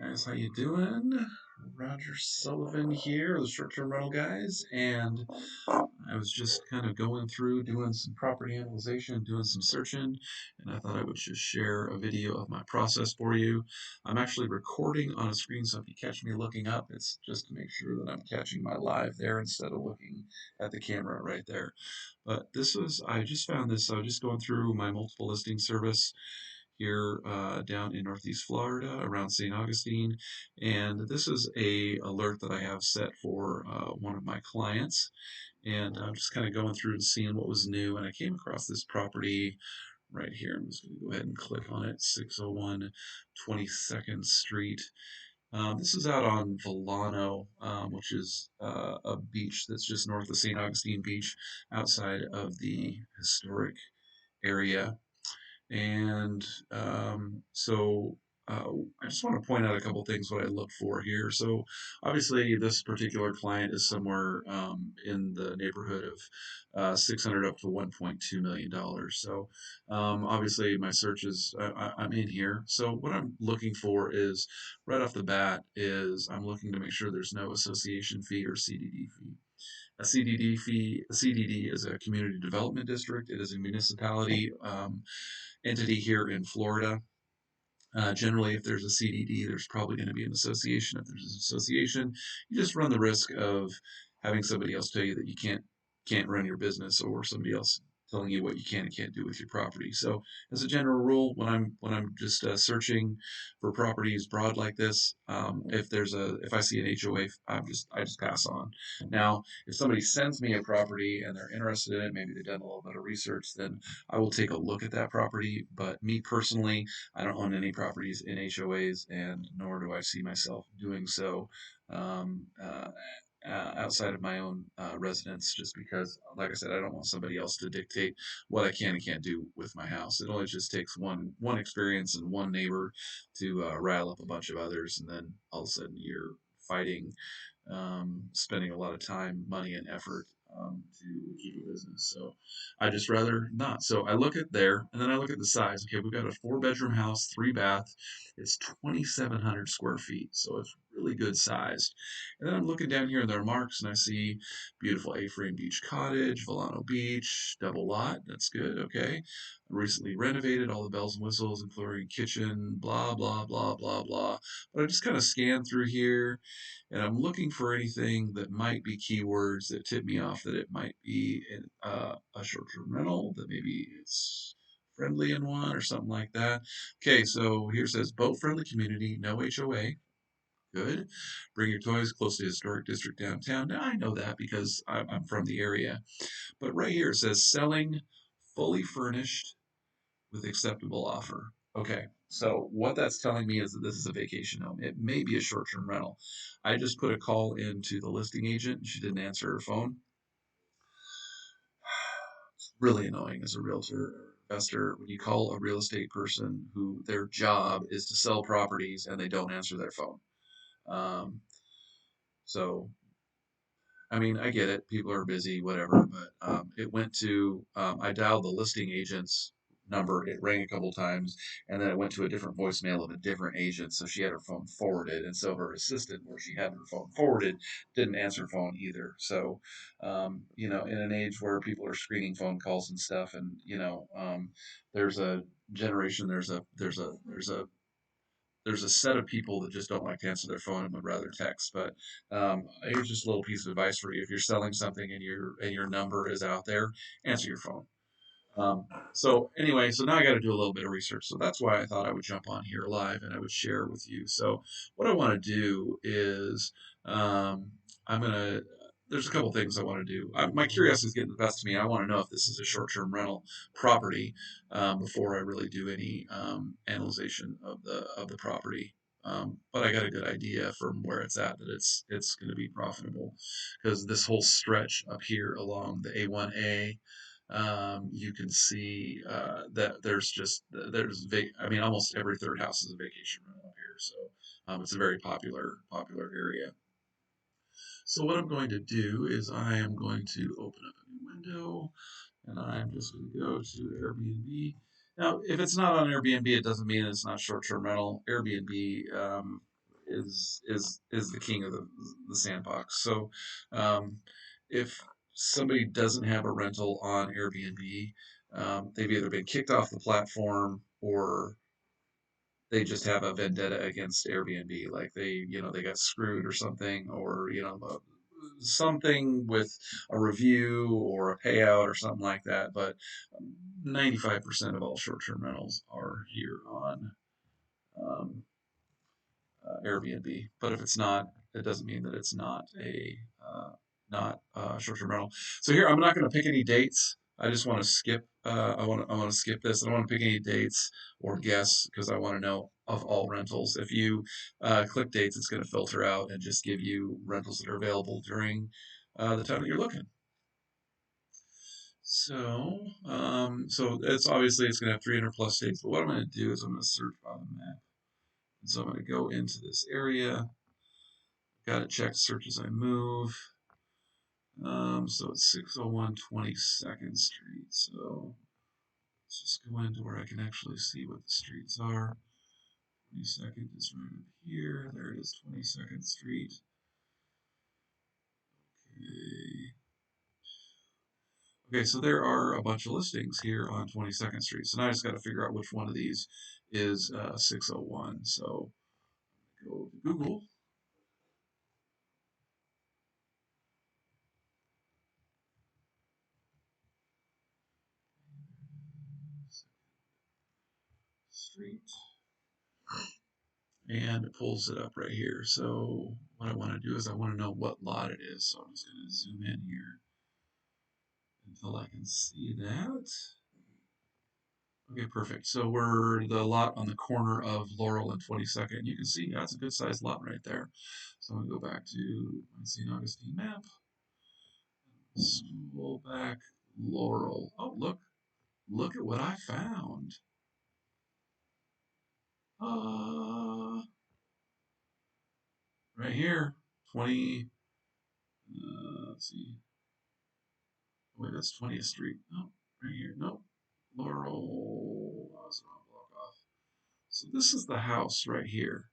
Guys, how you doing? Roger Sullivan here, the short-term rental guys, and I was just kind of going through doing some property analyzation, doing some searching, and I thought I would just share a video of my process for you. I'm actually recording on a screen, so if you catch me looking up, it's just to make sure that I'm catching my live there instead of looking at the camera right there. But I just found this, I was just going through my multiple listing service here down in Northeast Florida around St. Augustine. And this is a alert that I have set for one of my clients. And I'm just kind of going through and seeing what was new. And I came across this property right here. I'm just going to go ahead and click on it, 601 22nd Street. This is out on Vilano, which is a beach that's just north of St. Augustine Beach outside of the historic area. And so I just want to point out a couple things what I look for here. So obviously this particular client is somewhere in the neighborhood of 600 up to $1.2 million. So obviously my search is I'm in here. So what I'm looking for is right off the bat is I'm looking to make sure there's no association fee or CDD fee. A CDD is a community development district. It is a municipality entity here in Florida. Generally, if there's a CDD, there's probably going to be an association. If there's an association, you just run the risk of having somebody else tell you that you can't run your business, or somebody else telling you what you can and can't do with your property. So, as a general rule, when I'm just searching for properties broad like this, if I see an HOA, I just pass on. Now, if somebody sends me a property and they're interested in it, maybe they've done a little bit of research, then I will take a look at that property. But me personally, I don't own any properties in HOAs, and nor do I see myself doing so um, uh, outside of my own residence, just because, like I said, I don't want somebody else to dictate what I can and can't do with my house. It only just takes one experience and one neighbor to rile up a bunch of others, and then all of a sudden you're fighting, spending a lot of time, money, and effort to keep a business. So I just rather not. So I look at there, and then I look at the size. Okay, we've got a four-bedroom house, three bath. It's 2,700 square feet, so it's really good sized. And then I'm looking down here in their marks, and I see beautiful A-frame beach cottage, Vilano Beach, double lot. That's good. Okay, recently renovated, all the bells and whistles, including kitchen, blah blah blah blah blah. But I just kind of scan through here, and I'm looking for anything that might be keywords that tip me off that it might be a short-term rental, that maybe it's friendly in one or something like that. Okay, so here says boat-friendly community, no HOA. Good. Bring your toys close to historic district downtown. Now I know that because I'm from the area. But right here it says selling fully furnished with acceptable offer. Okay, so what that's telling me is that this is a vacation home. It may be a short-term rental. I just put a call into the listing agent, and she didn't answer her phone. It's really annoying as a realtor or investor when you call a real estate person who their job is to sell properties and they don't answer their phone. Um, so I mean, I get it. People are busy, whatever. But it went to, I dialed the listing agent's number. It rang a couple times, and then it went to a different voicemail of a different agent. So she had her phone forwarded. And so her assistant, where she had her phone forwarded, didn't answer phone either. So, in an age where people are screening phone calls and stuff, and, there's a generation, there's a set of people that just don't like to answer their phone and would rather text. But here's just a little piece of advice for you: if you're selling something and your number is out there, answer your phone. So anyway, so now I got to do a little bit of research. So that's why I thought I would jump on here live and I would share with you. So what I want to do is I'm gonna. There's a couple things I want to do. My curiosity is getting the best of me. I want to know if this is a short-term rental property before I really do any analyzation of the property. But I got a good idea from where it's at that it's going to be profitable, because this whole stretch up here along the A1A, you can see that I mean, almost every third house is a vacation rental up here. So it's a very popular area. So what I'm going to do is I am going to open up a new window, and I'm just going to go to Airbnb. Now, if it's not on Airbnb, it doesn't mean it's not short-term rental. Airbnb, is the king of the sandbox. So if somebody doesn't have a rental on Airbnb, they've either been kicked off the platform or they just have a vendetta against Airbnb, like they got screwed or something, or something with a review or a payout or something like that. But 95% of all short-term rentals are here on um, Airbnb. But if it's not, it doesn't mean that it's not short-term rental. So here, I'm not going to pick any dates. I just want to skip. I want to skip this. I don't want to pick any dates or guess because I want to know of all rentals. If you click dates, it's going to filter out and just give you rentals that are available during the time that you're looking. So it's obviously it's going to have 300 plus states. But what I'm going to do is I'm going to search by the map. And so I'm going to go into this area. Got it checked search as I move. So it's 601 22nd Street. So let's just go into where I can actually see what the streets are. 22nd is right up here. There it is, 22nd Street. Okay. Okay, so there are a bunch of listings here on 22nd Street. So now I just got to figure out which one of these is 601. So go to Google. Street. And it pulls it up right here. So what I want to do is I want to know what lot it is. So I'm just going to zoom in here until I can see that. Okay, perfect. So we're the lot on the corner of Laurel and 22nd. You can see that's a good sized lot right there. So I'm going to go back to my St. Augustine map. Scroll back, Laurel. Oh, look at what I found. Right here, 20. Let's see. Wait, that's 20th Street. No, right here. Nope. Laurel. Oh, that's the wrong block off. So this is the house right here.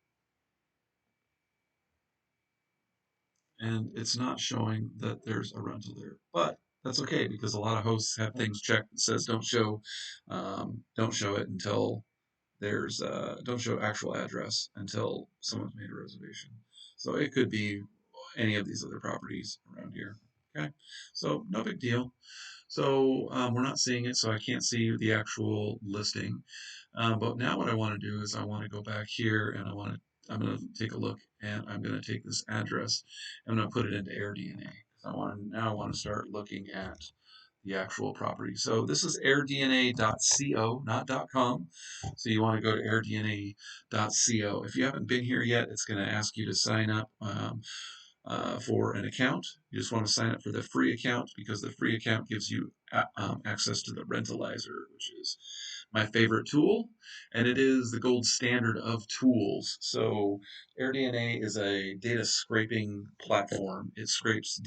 And it's not showing that there's a rental there. But that's okay because a lot of hosts have things checked that says don't show it until don't show actual address until someone's made a reservation. So it could be any of these other properties around here. Okay, so no big deal. So we're not seeing it, so I can't see the actual listing. But now what I want to do is I want to go back here and I'm going to take a look and I'm going to take this address and I'm going to put it into AirDNA. I want to start looking at the actual property. So this is airdna.co, not .com. So you want to go to airdna.co. If you haven't been here yet, it's going to ask you to sign up. For an account. You just want to sign up for the free account because the free account gives you access to the Rentalizer, which is my favorite tool, and it is the gold standard of tools. So AirDNA is a data scraping platform. It scrapes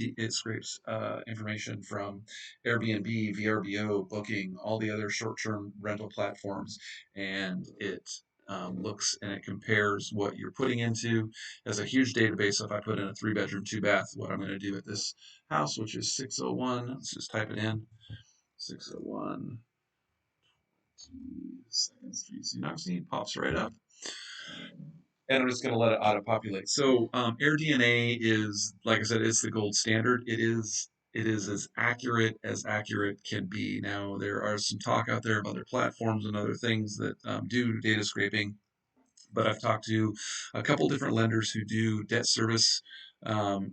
information from Airbnb, VRBO, Booking, all the other short-term rental platforms, and it looks and it compares what you're putting into as a huge database. So if I put in a 3 bedroom, 2 bath, what I'm going to do with this house, which is 601, let's just type it in 601 Second Street. See, now see, pops right up. And I'm just going to let it auto populate. So AirDNA is, like I said, it's the gold standard. It is as accurate can be. Now there are some talk out there of other platforms and other things that do data scraping, but I've talked to a couple different lenders who do debt service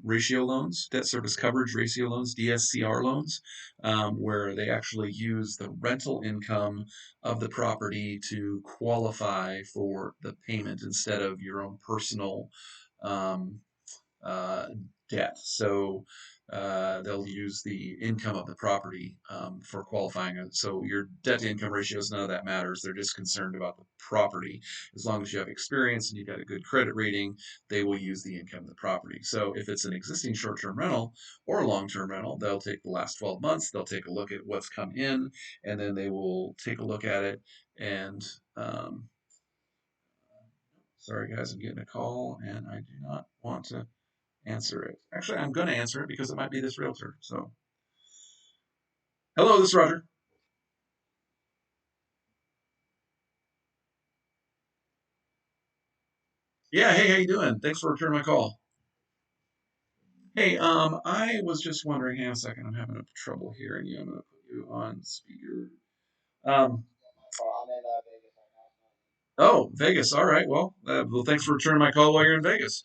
ratio loans, debt service coverage ratio loans, DSCR loans, where they actually use the rental income of the property to qualify for the payment instead of your own personal um, uh, debt. So they'll use the income of the property for qualifying it. So your debt to income ratios, none of that matters. They're just concerned about the property. As long as you have experience and you've got a good credit rating, they will use the income of the property. So if it's an existing short-term rental or a long-term rental, they'll take the last 12 months, they'll take a look at what's come in, and then they will take a look at it and Sorry, guys, I'm getting a call and I do not want to answer it. Actually, I'm going to answer it because it might be this realtor. So, hello, this is Roger. Yeah, hey, how you doing? Thanks for returning my call. Hey, I was just wondering. Hang on a second, I'm having a trouble hearing you. I'm going to put you on speaker. Um, oh, Vegas. All right. Well, thanks for returning my call while you're in Vegas.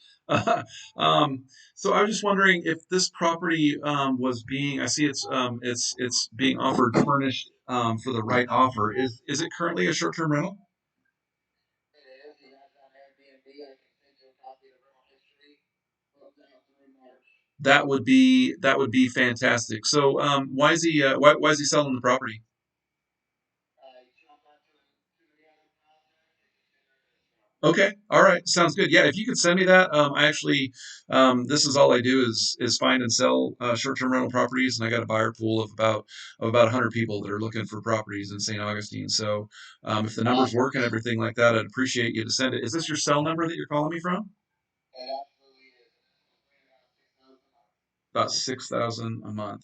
um, so I was just wondering if this property was being. I see it's being offered furnished for the right offer. Is it currently a short-term rental? That would be fantastic. So, why is he selling the property? Okay, all right, sounds good. Yeah, if you could send me that, I actually, this is all I do is find and sell short-term rental properties, and I got a buyer pool of about 100 people that are looking for properties in St. Augustine. So, if the numbers work and everything like that, I'd appreciate you to send it. Is this your cell number that you're calling me from? About 6,000 a month.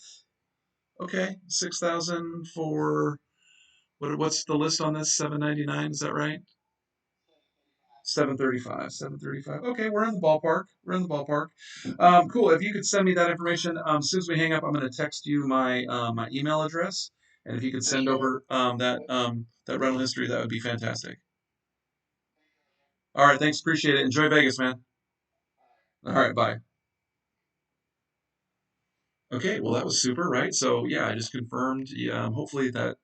Okay, 6,000 for what's the list on this? 799, is that right? 735. 735. Okay, we're in the ballpark. We're in the ballpark. Cool. If you could send me that information, as soon as we hang up, I'm going to text you my email address, and if you could send over that rental history, that would be fantastic. All right, thanks. Appreciate it. Enjoy Vegas, man. All right, bye. Okay, well that was super, right? So yeah, I just confirmed. Yeah, hopefully that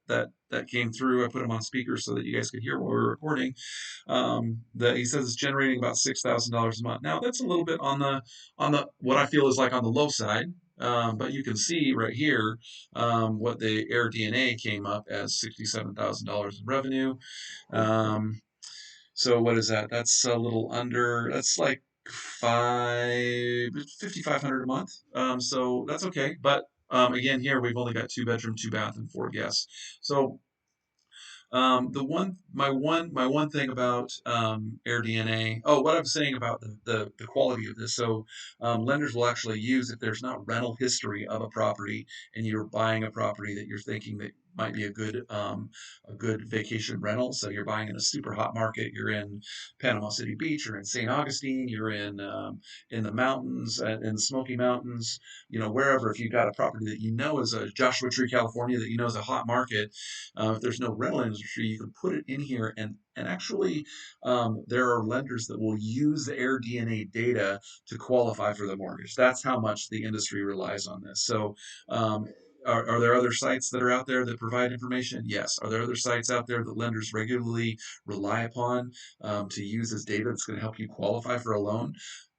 came through. I put them on speaker so that you guys could hear what we were recording. That he says it's generating about $6,000 a month. Now that's a little bit on the what I feel is like on the low side. But you can see right here what the Air DNA came up as $67,000 in revenue. Um, so what is that? That's a little under. That's like 5,500 a month. So that's okay. But again, here we've only got two bedroom, two bath, and four guests. So my one thing about AirDNA. Oh, what I'm saying about the quality of this. So lenders will actually use if there's not rental history of a property, and you're buying a property that you're thinking that might be a good vacation rental. So you're buying in a super hot market. You're in Panama City Beach. You're in St. Augustine. You're in the mountains, in the Smoky Mountains. Wherever. If you've got a property that you know is a Joshua Tree, California, that you know is a hot market, if there's no rental industry, you can put it in here, and actually, there are lenders that will use the Air DNA data to qualify for the mortgage. That's how much the industry relies on this. So, are there other sites that are out there that provide information? Yes. Are there other sites out there that lenders regularly rely upon to use as data that's going to help you qualify for a loan?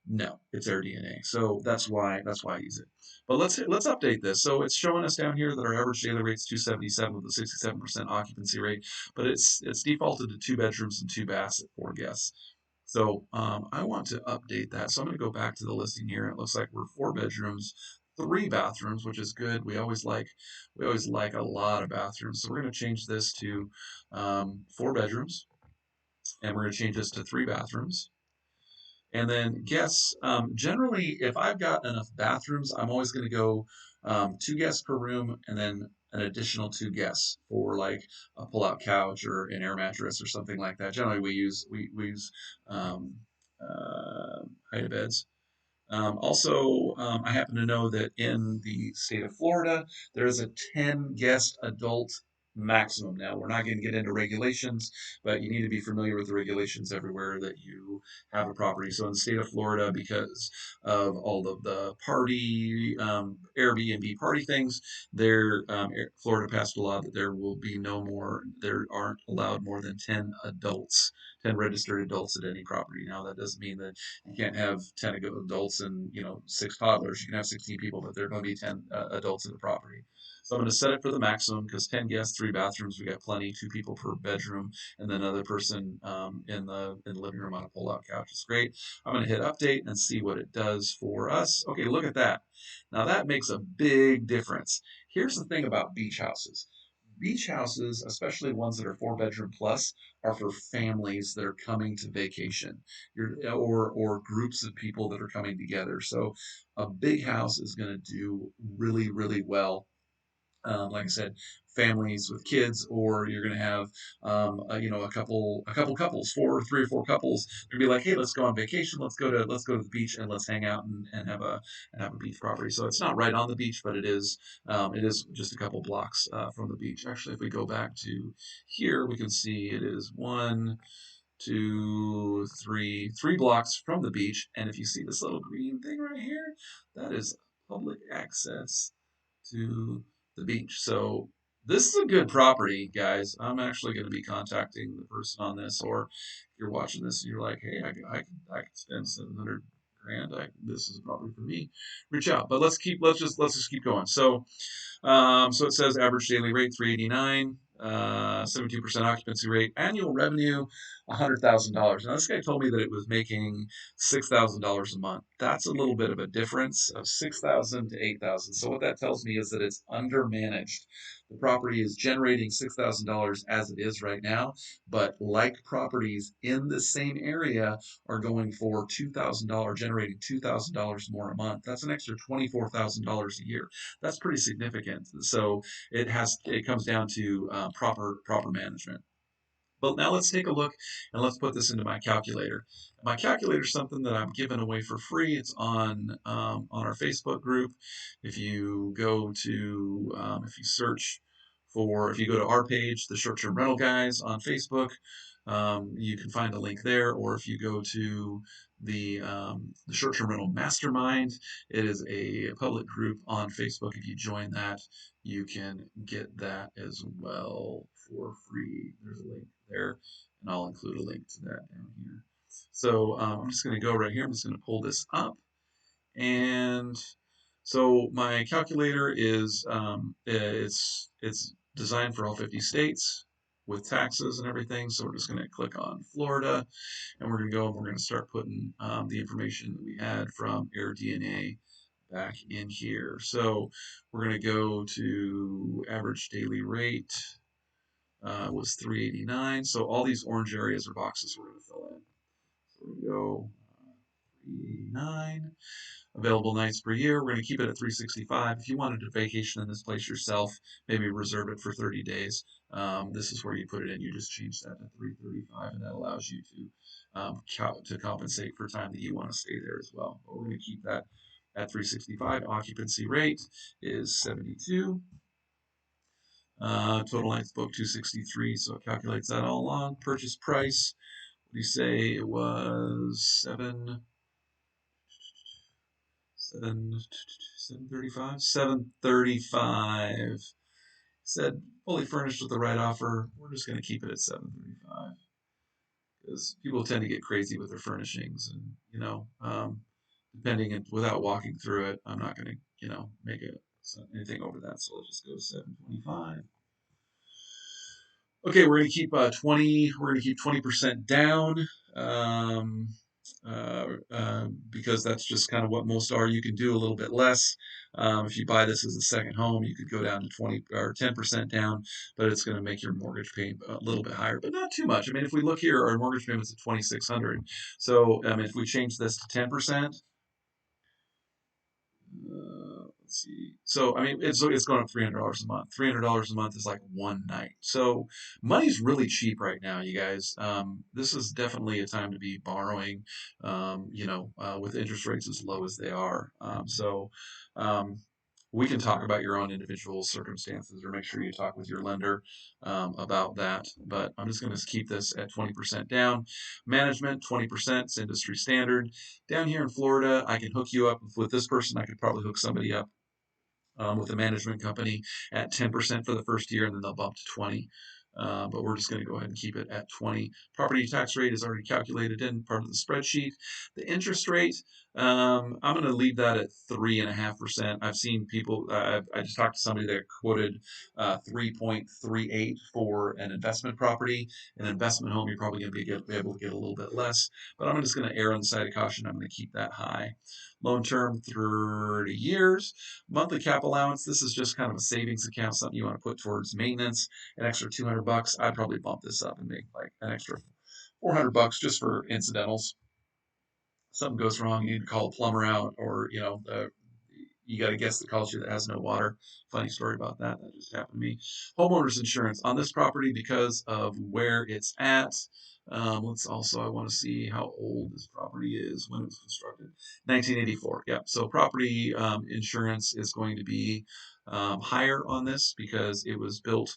No, it's Air DNA. So that's why I use it. But let's update this. So it's showing us down here that our average daily rate is 277 with a 67% occupancy rate, but it's defaulted to two bedrooms and two baths at four guests. So I want to update that. So I'm going to go back to the listing here. It looks like we're four bedrooms, three bathrooms, which is good. We always like a lot of bathrooms. So we're going to change this to four bedrooms, and we're going to change this to three bathrooms. And then guests, generally, if I've got enough bathrooms, I'm always going to go two guests per room and then an additional two guests for like a pull-out couch or an air mattress or something like that. Generally, we use um, hide beds. Also, I happen to know that in the state of Florida, there is a 10 guest adult maximum. Now, we're not going to get into regulations, but you need to be familiar with the regulations everywhere that you have a property. So, in the state of Florida, because of all of the party, Airbnb party things, Florida passed a law that there aren't allowed more than 10 adults, 10 registered adults at any property. Now, that doesn't mean that you can't have 10 adults and six toddlers. You can have 16 people, but there are going to be 10 adults in the property. So I'm going to set it for the maximum because 10 guests, three bathrooms, we got plenty, two people per bedroom, and then another person in the living room on a pull-out couch. It's great. I'm going to hit update and see what it does for us. Okay, look at that. Now that makes a big difference. Here's the thing about beach houses. beach houses, especially ones that are 4 bedroom plus, are for families that are coming to vacation, or groups of people that are coming together. So a big house is going to do really, really well, like I said, families with kids, or you're going to have, a couple couples, three or four couples. They'll be like, hey, let's go on vacation. Let's go to the beach and let's hang out and have a beach property. So it's not right on the beach, but it is just a couple blocks from the beach. Actually, if we go back to here, we can see it is one, two, three blocks from the beach. And if you see this little green thing right here, that is public access to the beach. So this is a good property, guys. I'm actually going to be contacting the person on this, or if you're watching this and you're like, hey, I could spend 700 grand. This is a property for me. Reach out, but let's just keep going. So it says average daily rate 389, 72% occupancy rate, annual revenue $100,000. Now this guy told me that it was making $6,000 a month. That's a little bit of a difference of 6,000 to 8,000. So what that tells me is that it's undermanaged. The property is generating $6,000 as it is right now, but like properties in the same area are going for $2,000, generating $2,000 more a month. That's an extra $24,000 a year. That's pretty significant. So it comes down to proper management. But now let's take a look and let's put this into my calculator. My calculator is something that I'm giving away for free. It's on our Facebook group. If you go to if you search for if you go to our page, the Short Term Rental Guys on Facebook, you can find a link there. Or if you go to the Short Term Rental Mastermind, it is a public group on Facebook. If you join that, you can get that as well for free. There's a link there, and I'll include a link to that down here. So I'm just going to go right here. I'm just going to pull this up, and so my calculator is it's designed for all 50 states with taxes and everything. So we're just going to click on Florida, and we're going to go and we're going to start putting the information that we had from AirDNA back in here. So we're going to go to average daily rate was 389. So all these orange areas are boxes we're going to fill in. So we're going to go 389. Available nights per year, we're going to keep it at 365. If you wanted to vacation in this place yourself, maybe reserve it for 30 days. This is where you put it in. You just change that to 335, and that allows you to compensate for time that you want to stay there as well. But we're going to keep that at 365. Occupancy rate is 72. Total nights booked 263, so it calculates that all along. Purchase price, what do you say? It was 735. 735. Said fully furnished with the right offer. We're just going to keep it at 735 because people tend to get crazy with their furnishings, and depending without walking through it, I'm not going to make anything over that. So let's just go 725. Okay, we're going to keep 20. We're going to keep 20% down, because that's just kind of what most are. You can do a little bit less. If you buy this as a second home, you could go down to 20 or 10% down, but it's going to make your mortgage payment a little bit higher, but not too much. I mean, if we look here, our mortgage payment's at 2,600. So if we change this to 10%. Let's see. So I mean, it's going up $300 a month. $300 a month is like one night. So money's really cheap right now, you guys. This is definitely a time to be borrowing. With interest rates as low as they are. Um, we can talk about your own individual circumstances, or make sure you talk with your lender about that. But I'm just going to keep this at 20% down. Management 20% is industry standard. Down here in Florida, I can hook you up with this person. I could probably hook somebody up with a management company at 10% for the first year, and then they'll bump to 20. But we're just going to go ahead and keep it at 20. Property tax rate is already calculated in part of the spreadsheet. The interest rate, I'm going to leave that at 3.5%. I've seen people. I just talked to somebody that quoted 3.38 for an investment property. An investment home, you're probably going to be able to get a little bit less. But I'm just going to err on the side of caution. I'm going to keep that high. Loan term 30 years. Monthly cap allowance. This is just kind of a savings account, something you want to put towards maintenance. An extra $200. I'd probably bump this up and make like an extra $400 just for incidentals. Something goes wrong, you need to call a plumber out, or you got to guess the culture that has no water. Funny story about that. That just happened to me. Homeowners insurance on this property because of where it's at. Let's also, I want to see how old this property is when it was constructed. 1984. Yeah. So property insurance is going to be higher on this because it was built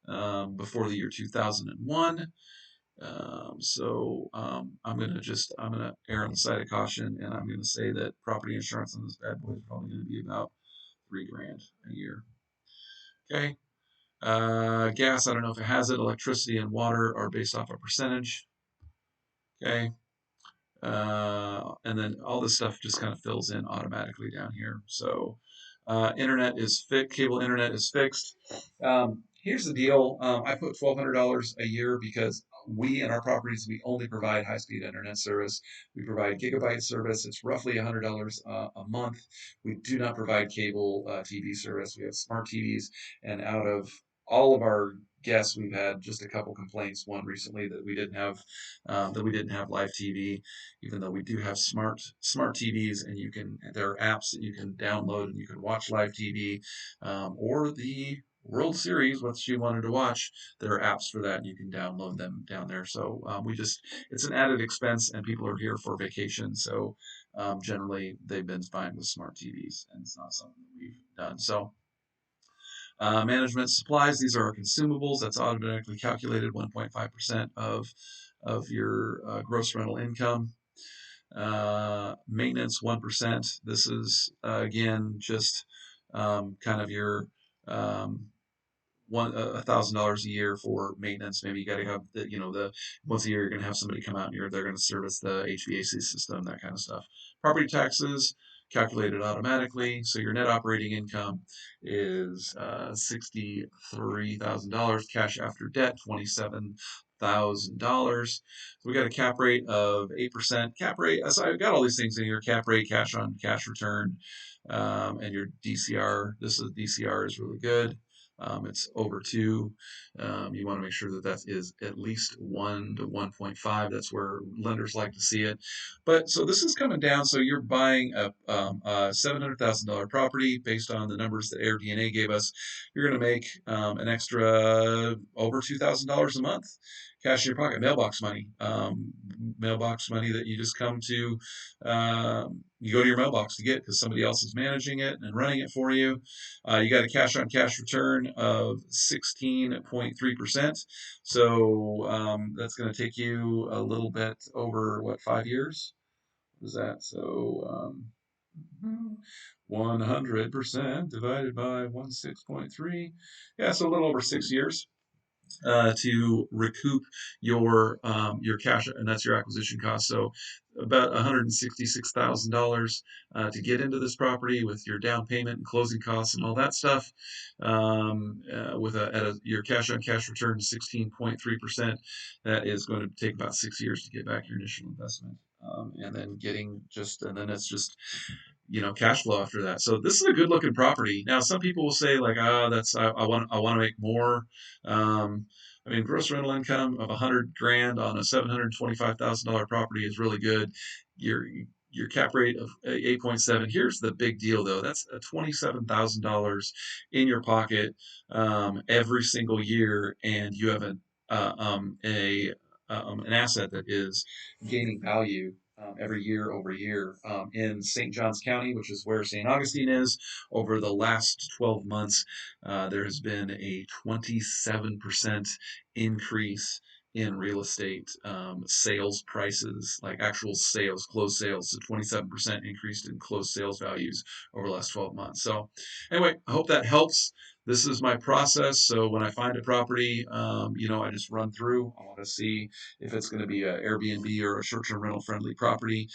before the year 2001. I'm gonna err on the side of caution, and I'm gonna say that property insurance on this bad boy is probably gonna be about 3 grand a year. Okay. Gas, I don't know if it has it. Electricity and water are based off a percentage. Okay. And then all this stuff just kind of fills in automatically down here. So, internet is fixed. Cable internet is fixed. Here's the deal. I put $1,200 a year because we in our properties we only provide high-speed internet service. We provide gigabyte service. It's roughly $100 a month. We do not provide cable TV service. We have smart TVs, and out of all of our guests, we've had just a couple complaints. One recently that we didn't have live TV, even though we do have smart TVs, and there are apps that you can download and you can watch live TV, or the World Series, what you wanted to watch. There are apps for that, and you can download them down there. So it's an added expense, and people are here for vacation. So generally, they've been fine with smart TVs, and it's not something that we've done. So management supplies, these are our consumables. That's automatically calculated 1.5% of your gross rental income. Maintenance 1%. This is again just kind of your $1,000 a year for maintenance. Maybe you got to have the once a year you're going to have somebody come out and they're going to service the HVAC system, that kind of stuff. Property taxes calculated automatically. So your net operating income is $63,000. Cash after debt $27,000. So we got a cap rate of 8%. Cap rate. So I've got all these things in here. Cap rate, cash on cash return, and your DCR. DCR is really good. It's over 2. You want to make sure that that is at least 1 to 1.5. That's where lenders like to see it. But so this is coming down. So you're buying a $700,000 property based on the numbers that AirDNA gave us. You're going to make an extra over $2,000 a month. Cash in your pocket, mailbox money that you just come to, you go to your mailbox to get because somebody else is managing it and running it for you. You got a cash on cash return of 16.3%. So that's going to take you a little bit over, what, 5 years? What is that? So 100% divided by 16.3. Yeah, so a little over 6 years to recoup your cash, and that's your acquisition cost. So about $166,000 to get into this property with your down payment and closing costs and all that stuff. With your cash on cash return 16.3%, that is going to take about 6 years to get back your initial investment. And then it's just cash flow after that. So this is a good looking property. Now some people will say like, that's I want to make more. I mean, gross rental income of 100 grand on a $725,000 property is really good. Your cap rate of 8.7. Here's the big deal though. That's a $27,000 in your pocket every single year, and you have an asset that is gaining value every year over year. In St. Johns County, which is where St. Augustine is, over the last 12 months, there has been a 27% increase in real estate sales prices, like actual sales, closed sales. So 27% increased in closed sales values over the last 12 months. So anyway, I hope that helps. This is my process. So when I find a property, I just run through. I want to see if it's going to be an Airbnb or a short-term rental friendly property.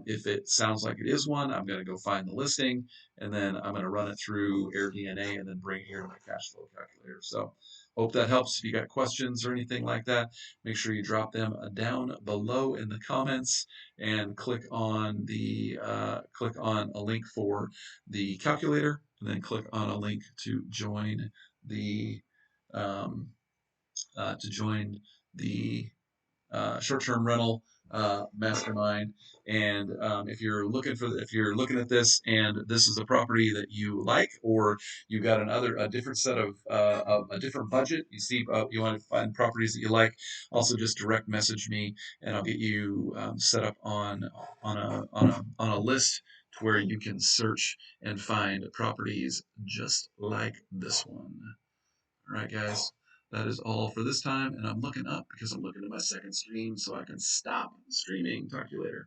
If it sounds like it is one, I'm going to go find the listing, and then I'm going to run it through AirDNA and then bring it here to my cash flow calculator. So Hope that helps. If you got questions or anything like that, make sure you drop them down below in the comments and click on a link for the calculator, and then click on a link to join the um, to join the short-term rental mastermind. And if you're looking at this and this is a property that you like, or you got a different set of a different budget, you want to find properties that you like, also just direct message me, and I'll get you set up on a list to where you can search and find properties just like this one. All right, guys, that is all for this time. And I'm looking up because I'm looking at my second stream so I can stop streaming. Talk to you later.